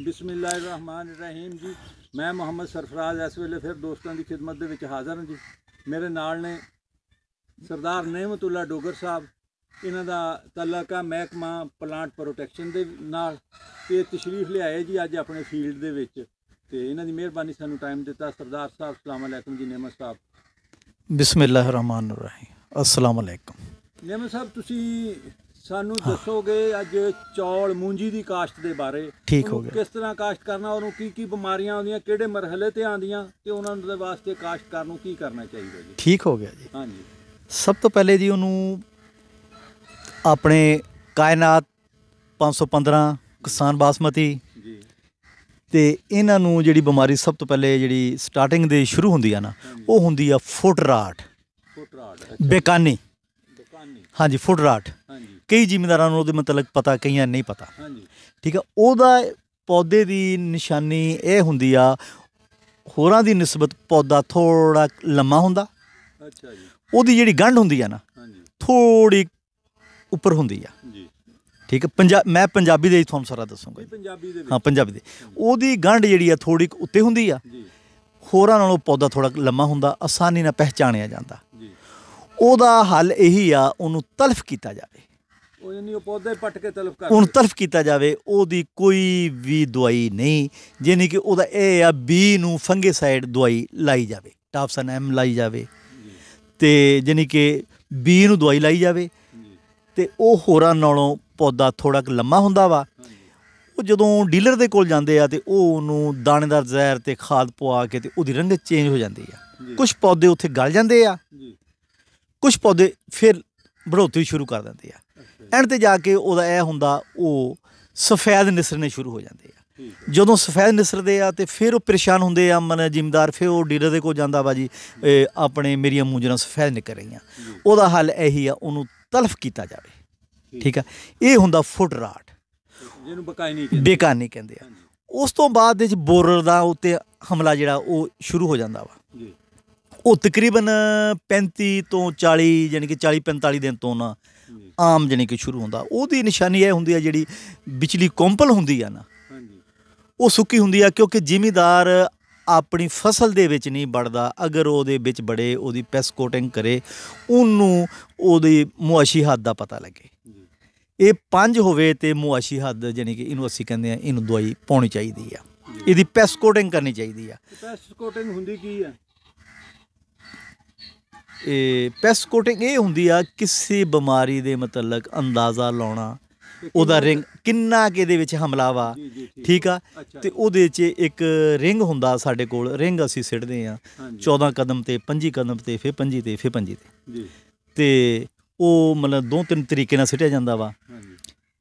बिस्मिल्लाहिर्रहमानिर्रहीम जी। मैं मुहम्मद सरफराज इस वेले फिर दोस्तों की खिदमत दे विच हाज़र हाँ जी। मेरे नाल ने सरदार नेमतुल्ला डोगर साहब, इन्हां दा तल्लक है महकमा प्लांट प्रोटैक्शन दे नाल। ये तशरीफ लियाए जी अज अपने फील्ड दे विच ते इन्हां दी मेहरबानी सानू टाइम दिता। सरदार साहब अस्सलाम वालेकुम जी। नेमत साहब बिस्मिल्लाहिर्रहमानिर्रहीम अस्सलाम वालेकुम। नेमत साहब तुसी सानू दसोगे अज चौल मूंजी की काश्त के बारे? ठीक हो गया। किस तरह काश्त करना और की बीमारियां आउंदियां, किहड़े मरहले ते आउंदियां ते उन्हां दे वास्ते काश्तकार नूं की करना चाहिए जी? ठीक हो गया जी। हाँ जी। सब तो पहले जी उन्होंने अपने कायनात 515 किसान बासमती जी ते इन्हां नूं जिहड़ी बीमारी सब तो पहले जिहड़ी स्टार्टिंग दे शुरू हुंदी आ ना, वो हुंदी आ फुट राट, बेकानी। हाँ जी, फुट राट। कई जिमीदारां नूं उहदे मतलब पता, कईयां नहीं पता। ठीक है। ओहदा पौधे की निशानी यह हुंदी आ, होरां दी निस्बत पौधा थोड़ा लम्मा हुंदा। ओहदी जिहड़ी गंढ हुंदी आ ना, थोड़ी उपर हुंदी आ। ठीक है। मैं पंजाबी दे तुहानूं सारा दसूंगा। हाँ, पंजाबी दे ओहदी गंढ जिहड़ी आ थोड़ी उत्ते हुंदी आ। होरां नालों पौधा थोड़ा लम्मा हुंदा, आसानी नाल पहचानिया जांदा। ओहदा हल यही आ, उहनूं तलफ कीता जावे। उहनूं तलफ कीता जावे। ओहदी कोई भी दवाई नहीं, जानी कि ओहदा एह आ बी नूं फंगीसाइड दवाई लाई जावे, टाफसन एम लाई जावे ते जानी कि बी नूं दवाई लाई जावे ते ओह होरां नालों पौधा थोड़ा लम्मा हुंदा वा। ਉਹ ਜਦੋਂ ਡੀਲਰ ਦੇ ਕੋਲ ਜਾਂਦੇ ਆ ਤੇ ਉਹ ਉਹਨੂੰ ਦਾਣੇਦਾਰ ਜ਼ਹਿਰ ਤੇ ਖਾਦ ਪਵਾ ਕੇ ਤੇ ਉਹਦੀ ਰੰਗਤ ਚੇਂਜ ਹੋ ਜਾਂਦੀ ਆ। ਕੁਝ ਪੌਦੇ ਉੱਥੇ ਗਲ ਜਾਂਦੇ ਆ, ਕੁਝ ਪੌਦੇ ਫਿਰ बढ़ोतरी शुरू कर देंगे आ। एंड ते जाके ਉਹਦਾ ਇਹ ਹੁੰਦਾ ਉਹ ਸਫੈਦ ਨਿਸਰਨੇ ਸ਼ੁਰੂ ਹੋ ਜਾਂਦੇ ਆ। ਜਦੋਂ ਸਫੈਦ ਨਿਸਰਦੇ ਆ ਤੇ ਫਿਰ ਉਹ ਪਰੇਸ਼ਾਨ ਹੁੰਦੇ ਆ ਮਨ ਜ਼ਿਮੀਦਾਰ। ਫਿਰ ਉਹ ਡੀਲਰ ਦੇ ਕੋਲ ਜਾਂਦਾ ਵਾ ਜੀ, ਆਪਣੇ ਮੇਰੀਆਂ ਮੂੰਜਰਾਂ ਸਫੈਦ ਨਿਕਲ ਰਹੀਆਂ। ਉਹਦਾ ਹੱਲ ਇਹੀ ਆ, ਉਹਨੂੰ ਤਲਫ ਕੀਤਾ ਜਾਵੇ। ਠੀਕ ਆ। ਇਹ ਹੁੰਦਾ ਫੁੱਟ ਰਾਟ, ਜਿਹਨੂੰ ਬੇਕਾਨੀ ਕਹਿੰਦੇ ਆ। ਉਸ ਤੋਂ ਬਾਅਦ ਦੇ ਵਿੱਚ ਬੋਰਰ ਦਾ ਉੱਤੇ ਹਮਲਾ ਜਿਹੜਾ ਉਹ ਸ਼ੁਰੂ ਹੋ ਜਾਂਦਾ ਵਾ। ਉਹ ਤਕਰੀਬਨ 35 ਤੋਂ 40 ਜਾਣੀ ਕਿ 40-45 ਦਿਨ ਤੋਂ ਨਾ ਆਮ ਜਾਣੀ ਕਿ ਸ਼ੁਰੂ ਹੁੰਦਾ। ਉਹਦੀ ਨਿਸ਼ਾਨੀ ਇਹ ਹੁੰਦੀ ਆ, ਜਿਹੜੀ ਵਿਚਲੀ ਕੋਂਪਲ ਹੁੰਦੀ ਆ ਨਾ, ਉਹ ਸੁੱਕੀ ਹੁੰਦੀ ਆ। ਕਿਉਂਕਿ ਜ਼ਿਮੀਦਾਰ ਆਪਣੀ ਫਸਲ ਦੇ ਵਿੱਚ ਨਹੀਂ ਵੜਦਾ। ਅਗਰ ਉਹਦੇ ਵਿੱਚ ਬੜੇ ਉਹਦੀ ਪੈਸਟ ਕੋਟਿੰਗ ਕਰੇ, ਉਹਨੂੰ ਉਹਦੀ ਮੁਆਸ਼ੀ ਹੱਦ ਦਾ ਪਤਾ ਲੱਗੇ। ਇਹ 5 ਹੋਵੇ ਤੇ ਮੁਆਸ਼ੀ ਹੱਦ ਜਾਣੀ ਕਿ ਇਹਨੂੰ ਅਸੀਂ ਕਹਿੰਦੇ ਆ, ਇਹਨੂੰ ਦਵਾਈ ਪਾਉਣੀ ਚਾਹੀਦੀ ਆ, ਇਹਦੀ ਪੈਸਟ ਕੋਟਿੰਗ ਕਰਨੀ ਚਾਹੀਦੀ ਆ। ਪੈਸਟ ਕੋਟਿੰਗ ਹੁੰਦੀ ਕੀ ਆ? ਪੈਸਟ ਕੋਟਿੰਗ ਇਹ ਹੁੰਦੀ ਆ, ਕਿਸੇ ਬਿਮਾਰੀ ਦੇ ਮਤਲਬ ਅੰਦਾਜ਼ਾ ਲਾਉਣਾ, ਉਹਦਾ ਰਿੰਗ ਕਿੰਨਾ ਕਿ ਇਹਦੇ ਵਿੱਚ ਹਮਲਾ ਵਾ। ਠੀਕ ਆ। ਤੇ ਉਹਦੇ 'ਚ ਇੱਕ ਰਿੰਗ ਹੁੰਦਾ ਸਾਡੇ ਕੋਲ, ਰਿੰਗ ਅਸੀਂ ਸਿੱਟਦੇ ਆ 14 ਕਦਮ ਤੇ 25 ਕਦਮ ਤੇ ਫਿਰ 25 ਤੇ ਫਿਰ 25 ਤੇ ਉਹ ਮਤਲਬ 2-3 ਤਰੀਕੇ ਨਾਲ ਸਿੱਟਿਆ ਜਾਂਦਾ ਵਾ।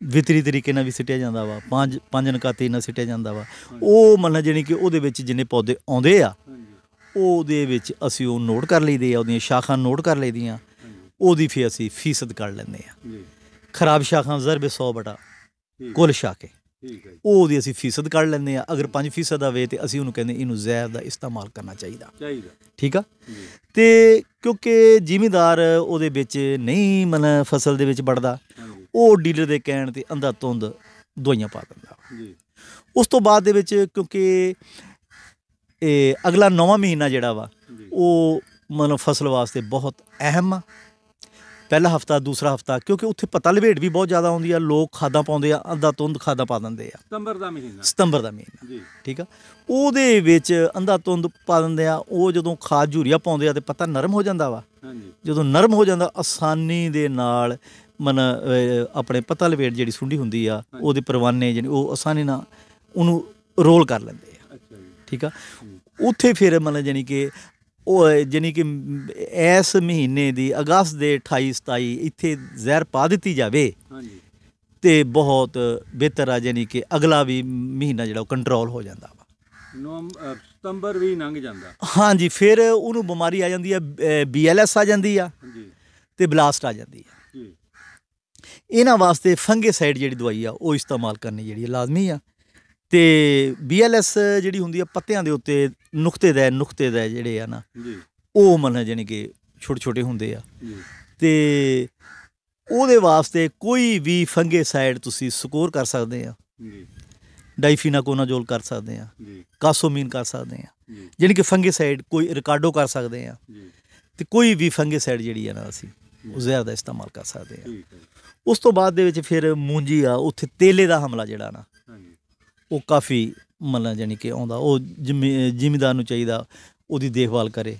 ਵਿਤਰੀ ਤਰੀਕੇ ਨਾਲ ਵੀ ਸਿੱਟਿਆ ਜਾਂਦਾ ਵਾ, ਪੰਜ ਨਕਾਤੇ ਨਾਲ ਸਿੱਟਿਆ ਜਾਂਦਾ ਵਾ। ਉਹ ਮਤਲਬ ਜਾਣੀ ਕਿ ਉਹਦੇ ਵਿੱਚ ਜਿੰਨੇ ਪੌਦੇ ਆਉਂਦੇ ਆ, ਉਹਦੇ ਵਿੱਚ ਅਸੀਂ ਉਹ ਨੋਟ ਕਰ ਲਈਦੇ ਆ, ਉਹਦੀਆਂ ਸ਼ਾਖਾਂ ਨੋਟ ਕਰ ਲਈਦੀਆਂ। ਉਹਦੀ ਫਿਰ ਅਸੀਂ ਫੀਸਦ ਕੱਢ ਲੈਂਦੇ ਆ। ਖਰਾਬ ਸ਼ਾਖਾਂ ਜ਼ਰਬ 100 ਬਟਾ ਕੁੱਲ ਸ਼ਾਖੇ, ਉਹਦੀ ਅਸੀਂ ਫੀਸਦ ਕੱਢ ਲੈਂਦੇ ਆ। ਅਗਰ 5% ਆਵੇ ਤੇ ਅਸੀਂ ਉਹਨੂੰ ਕਹਿੰਦੇ ਇਹਨੂੰ ਜ਼ਹਿਰ ਦਾ ਇਸਤੇਮਾਲ ਕਰਨਾ ਚਾਹੀਦਾ। ਠੀਕ ਆ। ਤੇ ਕਿਉਂਕਿ ਜ਼ਿਮੀਦਾਰ ਉਹਦੇ ਵਿੱਚ ਨਹੀਂ ਮਤਲਬ ਫਸਲ ਦੇ ਵਿੱਚ ਵੜਦਾ, ਉਹ ਡੀਲਰ ਦੇ ਕਹਿਣ ਤੇ ਅੰਧਾ ਧੁੰਦ ਦਵਾਈਆਂ ਪਾ ਦਿੰਦਾ। ਉਸ ਤੋਂ ਬਾਅਦ ਦੇ ਵਿੱਚ ਕਿਉਂਕਿ ਇਹ ਅਗਲਾ 9ਵਾਂ ਮਹੀਨਾ ਜਿਹੜਾ ਵਾ ਉਹ ਮਤਲਬ ਫਸਲ ਵਾਸਤੇ ਬਹੁਤ ਅਹਿਮ ਆ। ਪਹਿਲਾ ਹਫਤਾ, ਦੂਸਰਾ ਹਫਤਾ, ਕਿਉਂਕਿ ਉੱਥੇ ਪਤਾ ਲਪੇਟ ਵੀ ਬਹੁਤ ਜ਼ਿਆਦਾ ਆਉਂਦੀ ਆ। ਲੋਕ ਖਾਦਾਂ ਪਾਉਂਦੇ ਆ, ਅੰਧਾ ਧੁੰਦ ਖਾਦਾਂ ਪਾ ਦਿੰਦੇ ਆ। ਸਤੰਬਰ ਦਾ ਮਹੀਨਾ ਠੀਕ ਆ। ਉਹਦੇ ਵਿੱਚ ਅੰਧਾ ਧੁੰਦ ਪਾ ਦਿੰਦੇ ਆ। ਉਹ ਜਦੋਂ ਖਾਦ ਯੂਰੀਆ ਪਾਉਂਦੇ ਆ ਤੇ ਪੱਤਾ ਨਰਮ ਹੋ ਜਾਂਦਾ ਵਾ। ਜਦੋਂ ਨਰਮ ਹੋ ਜਾਂਦਾ, ਆਸਾਨੀ ਦੇ ਨਾਲ ਆਪਣੇ ਪੱਤਾ ਲਪੇਟ ਜਿਹੜੀ ਸੁੰਡੀ ਹੁੰਦੀ ਆ, ਉਹਦੇ ਪਰਵਾਨੇ ਜਿਹੜੇ ਉਹ ਆਸਾਨੀ ਨਾਲ ਉਹਨੂੰ ਰੋਲ ਕਰ ਲੈਂਦੇ ਆ। ਠੀਕ ਆ। ਉੱਥੇ ਫਿਰ ਮਤਲਬ ਜਾਣੀ ਕਿ ਉਹ ਜਾਣੀ ਕਿ ਇਸ ਮਹੀਨੇ ਦੀ ਅਗਸਤ ਦੇ 28-27 ਇੱਥੇ ਜ਼ਹਿਰ ਪਾ ਦਿੱਤੀ ਜਾਵੇ ਤੇ ਬਹੁਤ ਬਿਹਤਰ ਆ। ਜਾਣੀ ਕਿ ਅਗਲਾ ਵੀ ਮਹੀਨਾ ਜਿਹੜਾ ਉਹ ਕੰਟਰੋਲ ਹੋ ਜਾਂਦਾ ਵਾ। ਸਤੰਬਰ ਵੀ ਲੰਘ ਜਾਂਦਾ। ਹਾਂਜੀ। ਫਿਰ ਉਹਨੂੰ ਬਿਮਾਰੀ ਆ ਜਾਂਦੀ ਆ, BLS ਆ ਜਾਂਦੀ ਆ ਤੇ ਬਲਾਸਟ ਆ ਜਾਂਦੀ ਆ। ਇਹਨਾਂ ਵਾਸਤੇ ਫੰਗੀਸਾਈਡ ਜਿਹੜੀ ਦਵਾਈ ਆ ਉਹ ਇਸਤੇਮਾਲ ਕਰਨੀ ਜਿਹੜੀ ਲਾਜ਼ਮੀ ਆ। ਤੇ BLS ਜਿਹੜੀ ਹੁੰਦੀ ਆ ਪੱਤਿਆਂ ਦੇ ਉੱਤੇ ਨੁਕਤੇ ਦਾ ਜਿਹੜੇ ਆ ਨਾ, ਉਹ ਮਤਲਬ ਜਾਣੀ ਕਿ ਛੋਟੇ ਹੁੰਦੇ ਆ। ਤੇ ਉਹਦੇ ਵਾਸਤੇ ਕੋਈ ਵੀ ਫੰਗੀਸਾਈਡ ਤੁਸੀਂ ਸਕੋਰ ਕਰ ਸਕਦੇ ਆ। ਡਾਈਫੀਨਾਕੋਨਾਜ਼ੋਲ ਕਰ ਸਕਦੇ ਹਾਂ, ਜੀ ਕਾਸੋਮੀਨ ਕਰ ਸਕਦੇ ਹਾਂ, ਜੀ ਜਾਣੀ ਕਿ ਫੰਗੀਸਾਈਡ ਕੋਈ ਰਿਕਾਰਡੋ ਕਰ ਸਕਦੇ ਹਾਂ, ਜੀ ਤੇ ਕੋਈ ਵੀ ਫੰਗੀਸਾਈਡ ਜਿਹੜੀ ਆ ਨਾ ਅਸੀਂ ਉਹ ਜ਼ਹਿਰ ਦਾ ਇਸਤੇਮਾਲ ਕਰ ਸਕਦੇ ਹਾਂ। ਠੀਕ ਹੈ ਉਸ ਤੋਂ ਬਾਅਦ ਦੇ ਵਿੱਚ ਫਿਰ ਮੂੰਜੀ ਆ, ਉੱਥੇ ਤੇਲੇ ਦਾ ਹਮਲਾ ਜਿਹੜਾ ਨਾ ਹਾਂਜੀ ਉਹ ਕਾਫੀ ਮਤਲਬ ਜਾਣੀ ਕਿ ਆਉਂਦਾ। ਉਹ ਜ਼ਿਮੀਦਾਰ ਨੂੰ ਚਾਹੀਦਾ ਉਹਦੀ ਦੇਖਭਾਲ ਕਰੇ,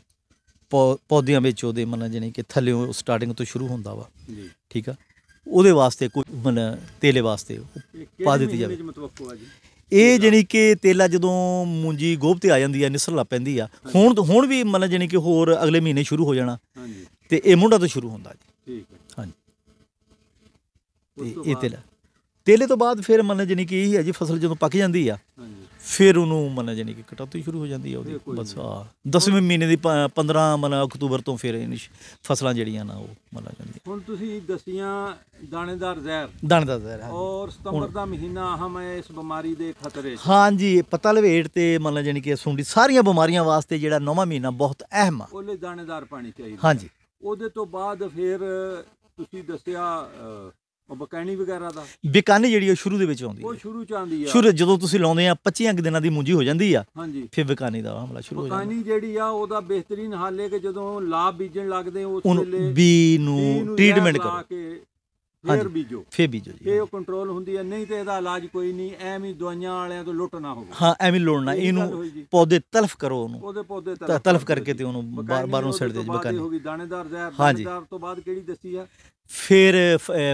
ਪੌਦਿਆਂ ਵਿੱਚ ਉਹਦੇ ਮਤਲਬ ਜਾਣੀ ਕਿ ਥੱਲਿਓਂ ਸਟਾਰਟਿੰਗ ਤੋਂ ਸ਼ੁਰੂ ਹੁੰਦਾ ਵਾ, ਜੀ ਠੀਕ ਆ। ਉਹਦੇ ਵਾਸਤੇ ਕੋਈ ਮਤਲਬ ਤੇਲੇ ਵਾਸਤੇ ਇਹ ਪਾ ਕਿਹੜੇ ਦਿੱਤੀ ਜਾਵੇ। ਮਹੀਨੇ 'ਚ ਮਤਵੱਕੋ ਆ ਜੀ? ਇਹ ਜਾਣੀ ਕਿ ਤੇਲਾ ਜਦੋਂ ਮੂੰਜੀ ਗੋਭ ਤੇ ਆ ਜਾਂਦੀ ਆ, ਨਿਸਰ ਲੱਗ ਪੈਂਦੀ ਆ, ਹੁਣ ਵੀ ਮਤਲਬ ਜਾਣੀ ਕਿ ਹੋਰ ਅਗਲੇ ਮਹੀਨੇ ਸ਼ੁਰੂ ਹੋ ਜਾਣਾ, ਹਾਂਜੀ ਤੇ ਇਹ ਮੁੰਡਾ ਤੋਂ ਸ਼ੁਰੂ ਹੁੰਦਾ ਜੀ। ਠੀਕ ਹੈ। ਹਾਂਜੀ ਉਸ ਤੇ ਤੋਂ ਇਹ ਬਾਅਦ? ਤੇਲੇ ਤੋਂ ਬਾਅਦ ਫਿਰ ਮਤਲਬ ਜਾਣੀ ਕਿ ਇਹੀ ਹੈ ਜੀ, ਫਸਲ ਜਦੋਂ ਪੱਕ ਜਾਂਦੀ ਆ ਹਾਂਜੀ ਫਿਰ ਉਹਨੂੰ ਮਤਲਬ ਜਾਣੀ ਕਿ ਕਟੌਤੀ ਸ਼ੁਰੂ ਹੋ ਜਾਂਦੀ ਆ ਉਹਦੀ। ਇਹ ਕੋਈ ਬਸ ਨਹੀਂ। 10ਵੇਂ ਮਹੀਨੇ ਦੀ 15 ਮਤਲਬ ਅਕਤੂਬਰ ਤੋਂ ਫਿਰ ਫਸਲਾਂ ਜਿਹੜੀਆਂ ਨਾ ਉਹ ਮਤਲਬ ਜਾਂਦੀਆਂ। ਹੁਣ ਤੁਸੀਂ ਦਸੀਆਂ ਦਾਣੇਦਾਰ ਜ਼ਹਿਰ ਦਾਣੇ ਦਾ ਜ਼ਹਿਰ ਹੈ। ਔਰ ਸਤੰਬਰ ਦਾ ਮਹੀਨਾ ਅਹਮ ਹੈ ਇਸ ਬਿਮਾਰੀ ਦੇ ਖਤਰੇ 'ਚ। ਹਾਂਜੀ, ਪੱਤਾ ਲਵੇਟ ਤੇ ਮਤਲਬ ਜਾਣੀ ਕਿ ਸੁੰਡੀ ਸਾਰੀਆਂ ਬਿਮਾਰੀਆਂ ਵਾਸਤੇ ਜਿਹੜਾ 9ਵਾਂ ਮਹੀਨਾ ਬਹੁਤ ਅਹਿਮ ਆ। ਉਹਲੇ ਦਾਣੇਦਾਰ ਪਾਣੀ ਚਾਹੀਦਾ। ਹਾਂਜੀ, ਉਹਦੇ ਤੋਂ ਬਾਅਦ ਫਿਰ ਤੁਸੀਂ ਦੱਸਿਆ ਉਹ ਬਕੈਣੀ ਵਗੈਰਾ ਦਾ, ਬਿਕਾਨੀ ਜਿਹੜੀ ਉਹ ਸ਼ੁਰੂ ਦੇ ਵਿੱਚ ਆਉਂਦੀ ਉਹ ਹੈ। ਸ਼ੁਰੂ ਚ ਆਉਂਦੀ ਆ। ਸ਼ੁਰੂ ਜਦੋਂ ਤੁਸੀਂ ਲਾਉਂਦੇ ਆ 25 ਕੁ ਦਿਨਾਂ ਦੀ ਮੂੰਜੀ ਹੋ ਜਾਂਦੀ ਆ, ਹਾਂਜੀ ਫਿਰ ਬਿਕਾਨੀ ਦਾ ਹਮਲਾ ਸ਼ੁਰੂ ਹੋ ਜਾਂਦਾ। ਬਕੈਣੀ ਜਿਹੜੀ ਆ ਉਹਦਾ ਬਿਹਤਰੀਨ ਹੱਲ ਹੈ ਕਿ ਜਦੋਂ ਲਾਭ ਬੀਜਣ ਲੱਗਦੇ ਉਸ ਉਹਨੂੰ ਵੇਲੇ ਬੀ ਨੂੰ ਟ੍ਰੀਟਮੈਂਟ ਜ਼ਹਿਰ ਲਾ ਕਰੋ, ਕੇ ਹਾਂਜੀ। ਫਿਰ ਬੀਜੋ, ਫਿਰ ਬੀਜੋ ਜੀ। ਇਹ ਉਹ ਕੰਟਰੋਲ ਹੁੰਦੀ ਹੈ। ਨਹੀਂ ਤੇ ਇਹਦਾ ਇਲਾਜ ਕੋਈ ਨਹੀਂ, ਐਵੇਂ ਦਵਾਈਆਂ ਵਾਲਿਆਂ ਤੋਂ ਲੁੱਟ ਨਾ ਹੋਵੇ। ਹਾਂ, ਐਵੇਂ ਲੋੜਨਾ ਇਹੀ ਗੱਲ ਇਹਨੂੰ ਹੋਈ ਜੀ। ਪੌਦੇ ਤਲਫ ਕਰੋ, ਉਹਨੂੰ ਉਹਦੇ ਪੌਦੇ ਤਲਫ ਕਰਕੇ ਤੇ ਉਹਨੂੰ ਬਾਹਰੋਂ ਛੱਡ ਦਿਓ ਜੀ। ਬਕਾਨੀ ਬਿਕਾਨੀ ਹੋ ਗਈ ਦਾਣੇਦਾਰ ਜ਼ਹਿਰ। ਹਾਂਜੀ। ਦਾਣੇਦਾਰ ਤੋਂ ਬਾਅਦ ਕਿਹੜੀ ਦੱਸੀ ਆ? ਫਿਰ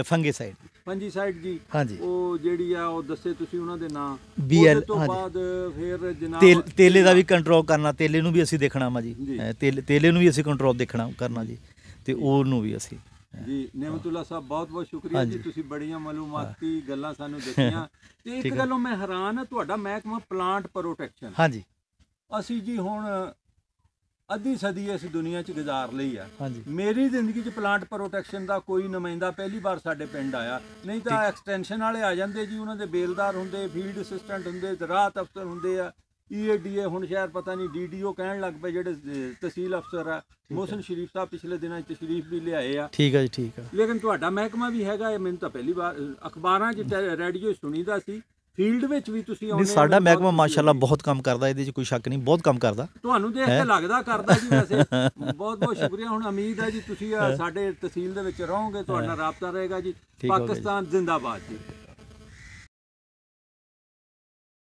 ਫੰਗੀਸਾਈਡ। ਫੰਜੀਸਾਈਡ ਜੀ। ਹਾਂਜੀ, ਉਹ ਜਿਹੜੀ ਆ ਉਹ ਦੱਸੇ ਤੁਸੀਂ ਉਹਨਾਂ ਦੇ ਨਾਂ। BL ਉਹਦੇ ਤੋਂ ਹਾਂਜੀ। ਬਾਅਦ ਫਿਰ ਜਨਾਬ ਤੇਲੇ ਦਾ ਵੀ ਕੰਟਰੋਲ ਕਰਨਾ, ਤੇਲੇ ਨੂੰ ਵੀ ਅਸੀਂ ਦੇਖਣਾ ਵਾ ਜੀ। ਜੀ। ਤੇਲੇ ਨੂੰ ਵੀ ਅਸੀਂ ਕੰਟਰੋਲ ਦੇਖਣਾ ਕਰਨਾ ਜੀ, ਤੇ ਉਹਨੂੰ ਵੀ ਅਸੀਂ। ਜੀ ਨਿਮਤੁੱਲਾ ਸਾਹਿਬ ਬਹੁਤ ਬਹੁਤ ਸ਼ੁਕਰੀਆ ਜੀ, ਹਾਂਜੀ। ਤੁਸੀਂ ਬੜੀਆਂ ਮਾਲੂਮਾਤੀ ਗੱਲਾਂ ਸਾਨੂੰ ਦੱਸੀਆਂ। ਤੇ ਇੱਕ ਠੀਕ ਹੈ। ਗੱਲੋਂ ਮੈਂ ਹੈਰਾਨ ਹਾਂ, ਤੁਹਾਡਾ ਮਹਿਕਮਾ ਪਲਾਂਟ ਪ੍ਰੋਟੈਕਸ਼ਨ। ਹਾਂਜੀ ਅਸੀਂ ਜੀ ਹੁਣ ਅੱਧੀ ਸਦੀ ਇਸ ਦੁਨੀਆ 'ਚ ਗੁਜ਼ਾਰ ਲਈ ਆ। ਹਾਂਜੀ ਮੇਰੀ ਜ਼ਿੰਦਗੀ 'ਚ ਪਲਾਂਟ ਪ੍ਰੋਟੈਕਸ਼ਨ ਦਾ ਕੋਈ ਨੁਮਾਇੰਦਾ ਪਹਿਲੀ ਵਾਰ ਸਾਡੇ ਪਿੰਡ ਆਇਆ। ਨਹੀਂ ਤਾਂ ਐਕਸਟੈਂਸ਼ਨ ਵਾਲੇ ਆ ਜਾਂਦੇ ਜੀ, ਉਹਨਾਂ ਦੇ ਬੇਲਦਾਰ ਹੁੰਦੇ, ਫੀਲਡ ਅਸਿਸਟੈਂਟ ਹੁੰਦੇ, ਜ਼ਰਾਅਤ ਅਫਸਰ ਹੁੰਦੇ ਆ, EADA, ਹੁਣ ਸ਼ਾਇਦ ਪਤਾ ਨਹੀਂ DDO ਕਹਿਣ ਲੱਗ ਪਏ ਜਿਹੜੇ ਤਹਿਸੀਲ ਅਫਸਰ ਆ। ਮੋਹਸਨ ਸ਼ਰੀਫ ਸਾਹਿਬ ਪਿਛਲੇ ਦਿਨਾਂ 'ਚ ਤਸ਼ਰੀਫ ਵੀ ਲਿਆਏ ਆ। ਠੀਕ ਹੈ ਜੀ, ਠੀਕ ਹੈ। ਲੇਕਿਨ ਤੁਹਾਡਾ ਮਹਿਕਮਾ ਵੀ ਹੈਗਾ, ਇਹ ਮੈਨੂੰ ਤਾਂ ਪਹਿਲੀ ਵਾਰ ਅਖਬਾਰਾਂ 'ਚ ਰੇਡੀਓ 'ਚ ਸੁਣੀਦਾ ਸੀ, ਫੀਲਡ ਵਿੱਚ ਵੀ ਤੁਸੀਂ ਨਹੀਂ, ਆਉਂਦੇ ਹੋ। ਸਾਡਾ ਮੈਨੂੰ ਮਹਿਕਮਾ ਬਹੁਤ ਮਾਸ਼ਾਅੱਲਾ ਖੁਸ਼ੀ ਬਹੁਤ ਕੰਮ ਕਰਦਾ, ਇਹਦੇ 'ਚ ਕੋਈ ਸ਼ੱਕ ਨਹੀਂ, ਬਹੁਤ ਕੰਮ ਕਰਦਾ। ਤੁਹਾਨੂੰ ਦੇਖ ਕੇ ਲੱਗਦਾ ਕਰਦਾ ਜੀ। ਵੈਸੇ ਬਹੁਤ ਬਹੁਤ ਸ਼ੁਕਰੀਆ। ਹੁਣ ਉਮੀਦ ਹੈ ਜੀ ਤੁਸੀਂ ਸਾਡੇ ਤਹਿਸੀਲ ਦੇ ਵਿੱਚ ਰਹੋਗੇ, ਤੁਹਾਡਾ ਰਾਬਤਾ ਰਹੇਗਾ ਜੀ। ਠੀਕ ਹੋ ਗਿਆ ਜੀ। ਪਾਕਿਸਤਾਨ ਜ਼ਿੰਦਾਬਾਦ ਜੀ।